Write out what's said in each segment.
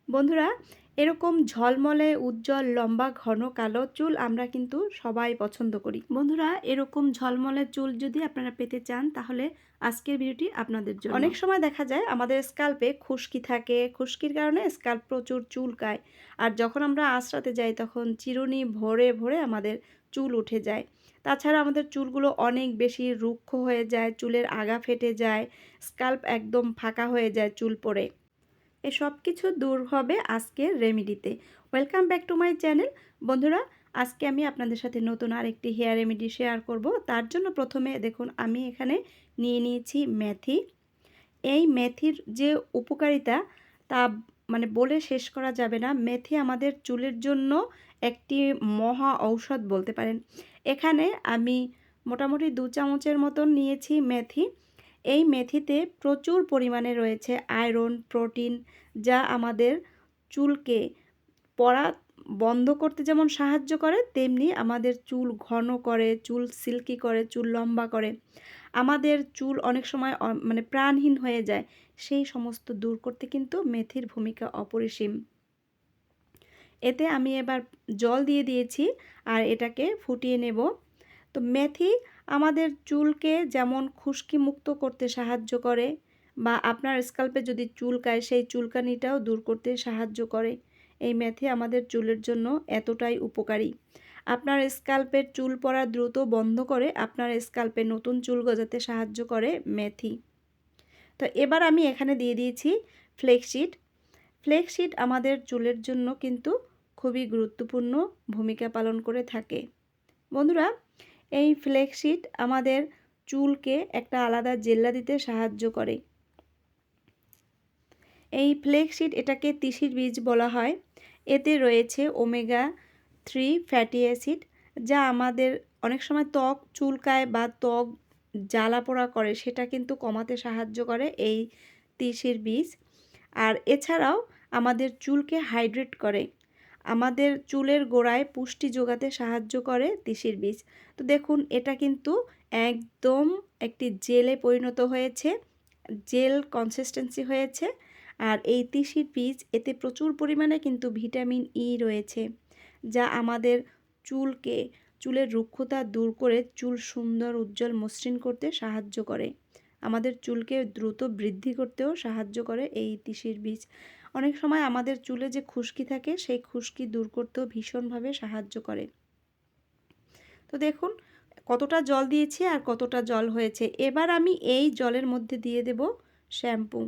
বন্ধুরা, এরকম ঝলমলে উজ্জ্বল লম্বা ঘন কালো চুল আমরা কিন্তু সবাই পছন্দ করি। বন্ধুরা, এরকম ঝলমলে চুল যদি আপনারা পেতে চান তাহলে আজকের ভিডিওটি আপনাদের জন্য। অনেক সময় দেখা যায় আমাদের স্ক্যাল্পে খুশকি থাকে, খুশকির কারণে স্ক্যাল্প প্রচুর চুলকায়। আর যখন আমরা আঁচড়াতে যাই তখন চিরুনি ভরে ভরে আমাদের চুল উঠে যায়। তাছাড়া আমাদের চুলগুলো অনেক বেশি রুক্ষ হয়ে যায়, চুলের আগা ফেটে যায়, স্ক্যাল্প একদম ফাঁকা হয়ে যায় চুল পড়ে। সব কিছু দূর হবে আজকের রেমেডিতে। Welcome back to my channel. বন্ধুরা, আজকে আমি আপনাদের সাথে নতুন আরেকটি হেয়ার রেমেডি শেয়ার করব। তার জন্য প্রথমে দেখুন আমি এখানে নিয়ে নিয়েছি মেথি। এই মেথির যে উপকারিতা তা মানে বলে শেষ করা যাবে না। মেথি আমাদের চুলের জন্য একটি মহা ঔষধ বলতে পারেন। এখানে আমি মোটামুটি 2 চামচের মতন নিয়েছি মেথি। এই মেথিতে প্রচুর পরিমাণে রয়েছে আয়রন, প্রোটিন, যা আমাদের চুলকে পড়া বন্ধ করতে যেমন সাহায্য করে, তেমনি আমাদের চুল ঘন করে, চুল সিল্কি করে, চুল লম্বা করে। আমাদের চুল অনেক সময় মানে প্রাণহীন হয়ে যায়, সেই সমস্ত দূর করতে কিন্তু মেথির ভূমিকা অপরিসীম। এতে আমি এবার জল দিয়ে দিয়েছি আর এটাকে ফুটিয়ে নেব। তো মেথি আমাদের চুলকে যেমন খুশকি মুক্ত করতে সাহায্য করে, বা আপনার স্ক্যাল্পে যদি চুলকায় সেই চুলকানিটাও দূর করতে সাহায্য করে। এই মেথি আমাদের চুলের জন্য এতটাই উপকারী। আপনার স্ক্যাল্পের চুল পড়া দ্রুত বন্ধ করে, আপনার স্ক্যাল্পে নতুন চুল গজাতে সাহায্য করে মেথি। তো এবার আমি এখানে দিয়ে দিয়েছি ফ্লেক্সিড। ফ্লেক্সিড আমাদের চুলের জন্য কিন্তু খুবই গুরুত্বপূর্ণ ভূমিকা পালন করে থাকে। বন্ধুরা, এই ফ্লেক্সিড আমাদের চুলকে একটা আলাদা জেল্লা দিতে সাহায্য করে। এই ফ্লেক্সিড এটাকে তিসির বীজ বলা হয়। এতে রয়েছে ওমেগা 3 ফ্যাটি অ্যাসিড, যা আমাদের অনেক সময় ত্বক চুলকায় বা ত্বক জ্বালা পোড়া করে, সেটা কিন্তু কমাতে সাহায্য করে এই তিসির বীজ। আর এছাড়াও আমাদের চুলকে হাইড্রেট করে, আমাদের চুলের গোড়ায় পুষ্টি যোগাতে সাহায্য করে তিসির বীজ। তো দেখুন এটা কিন্তু একদম একটি জেলে পরিণত হয়েছে, জেল কনসিস্টেন্সি হয়েছে। আর এই তিসির বীজ এতে প্রচুর পরিমাণে কিন্তু ভিটামিন ই রয়েছে, যা আমাদের চুলকে চুলের রুক্ষতা দূর করে চুল সুন্দর উজ্জ্বল মসৃণ করতে সাহায্য করে। আমাদের চুলকে দ্রুত বৃদ্ধি করতেও সাহায্য করে এই তিসির বীজ। অনেক সময় আমাদের চুলে যে খুশকি থাকে সেই খুশকি দূর করতেও ভীষণভাবে সাহায্য করে। তো দেখুন কতটা জল দিয়েছি আর কতটা জল হয়েছে। এবার আমি এই জলের মধ্যে দিয়ে দেব শ্যাম্পু।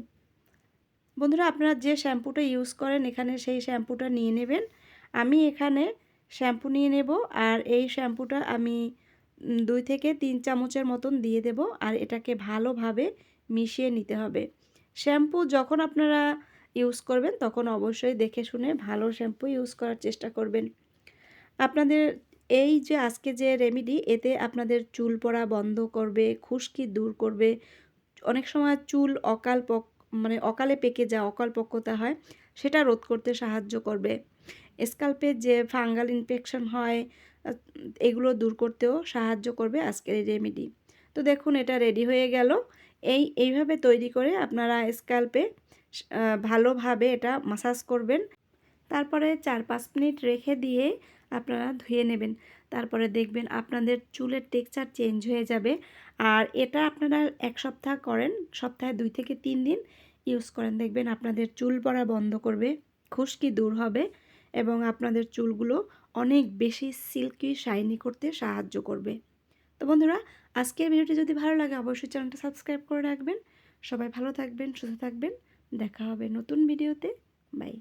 বন্ধুরা, আপনারা যে শ্যাম্পুটা ইউজ করেন এখানে সেই শ্যাম্পুটা নিয়ে নেবেন। আমি এখানে শ্যাম্পু নিয়ে নেব আর এই শ্যাম্পুটা আমি 2 থেকে 3 চামচের মতন দিয়ে দেব। আর এটাকে ভালোভাবে মিশিয়ে নিতে হবে। শ্যাম্পু যখন আপনারা ইউজ করবেন তখন অবশ্যই দেখে শুনে ভালো শ্যাম্পু ইউজ করার চেষ্টা করবেন। আপনাদের এই যে আজকে যে রেমেডি, এতে আপনাদের চুল পড়া বন্ধ করবে, খুশকি দূর করবে। অনেক সময় চুল মানে অকালে পেকে যায়, অকালপক্কতা হয়, সেটা রোধ করতে সাহায্য করবে। স্ক্যাল্পে যে ফাঙ্গাল ইনফেকশন হয় এগুলো দূর করতেও সাহায্য করবে আজকের এই রেমেডি। তো দেখুন এটা রেডি হয়ে গেল। এইভাবে তৈরি করে আপনারা স্ক্যাল্পে ভালোভাবে এটা মাসাজ করবেন। তারপরে 4-5 মিনিট রেখে দিয়ে আপনারা ধুয়ে নেবেন। তারপরে দেখবেন আপনাদের চুলের টেক্সচার চেঞ্জ হয়ে যাবে। আর এটা আপনারা 1 সপ্তাহ করেন, সপ্তাহে 2 থেকে 3 দিন ইউজ করেন, দেখবেন আপনাদের চুল পড়া বন্ধ করবে, খুশকি দূর হবে এবং আপনাদের চুলগুলো অনেক বেশি সিল্কি শাইনি করতে সাহায্য করবে। তো বন্ধুরা, আজকের ভিডিওটি যদি ভালো লাগে অবশ্যই চ্যানেলটা সাবস্ক্রাইব করে রাখবেন। সবাই ভালো থাকবেন, সুস্থ থাকবেন। দেখা হবে নতুন ভিডিওতে। বাই।